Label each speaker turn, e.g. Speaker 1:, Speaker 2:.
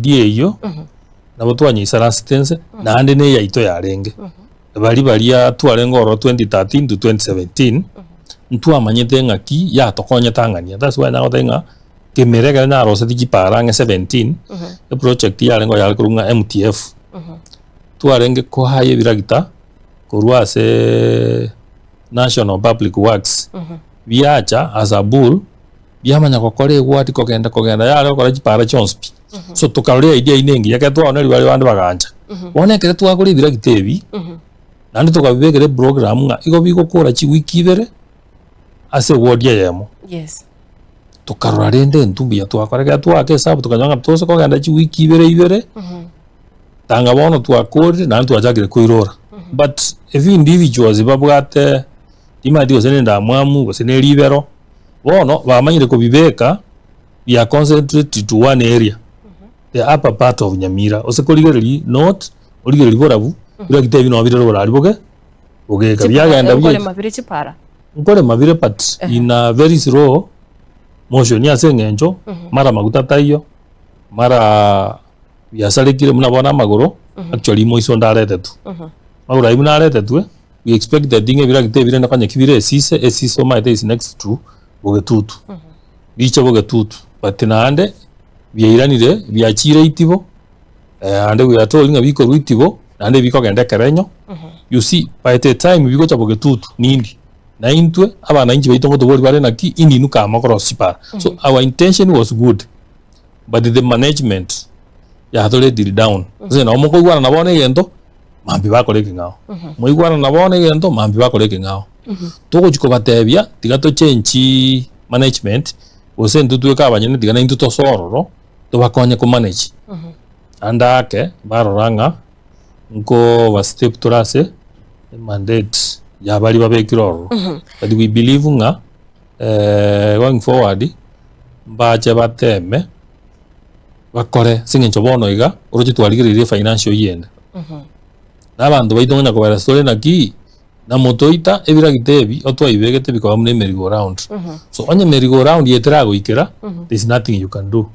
Speaker 1: die yo nabo twanyisa assistance nandi ne yaito yarenge bali ya twarenga oro 2013 to 2017 ntwamanyete ng'aki yatokonya tangania. That's why now thenga kemerega na rose dikiparange 17 the project yarengo yalikurunga MTF twarenge ko haye biragita korwa se National Public Works biacha as a bull biamanya kokore gwati kogenda yale kokora kipara chonspi so tukarore idea inengi yake twaone bali bandi baganja wonekere twakuri biragitebi nandi tukabibegere program nga iko biko kora chi wiki ibere ase ward yemo
Speaker 2: yes
Speaker 1: tukarora rende ntumbi ya twakorega twake sabu tukanyanga tose kogenda chi wiki ibere tanga bono twakore nandi twajagire kuirora but if individuals babwate imadi osenenda mwamu osene libero bono bamanyire kubibeka ya concentrate to one area the upper part of Nyamira osekoligereri not oligereri borabu ira gitebi no abirero borari boge ogeka byagenda
Speaker 2: bye mabire chipara
Speaker 1: nkore mabire but in a very slow motion ya sengenjo mara maguta tayo mara yasalikire munabona magoro actually moiso ndarete tu magoro ibuna arete tu we expect that dinge bira gitebi renda kanye kibire esiso maite is next to bogetutu biche bogetutu but naande byayiranire byachire itibo ande we are told nga biko ruitibo nande biko genda kerenyo you see by the time biko cha bogetutu nindi na intwe abana inji baitongo to bori bare naki indi nuka makoro sipara so our intention was good but the management ya hatole deal down so na omoko igwana na bone gento mambi bakoreke ngao mo igwana na bone gento mambi bakoreke ngao toko chiko batebya tigato change management ose ntutwe ka banyene tigana intuto sororo to bakonye ko manage andake baroranga nko ba step turase mandate ya bali babekiroro but we believe nga going forward mbache bateme bakore singencho bono iga uroje twarigirire financial yenda nabantu baitonga ko bara story naki na motoita ebira gitebi otwa ibegete bikaba mune merry go round so onye merry go round yetrago ikera there's nothing you can do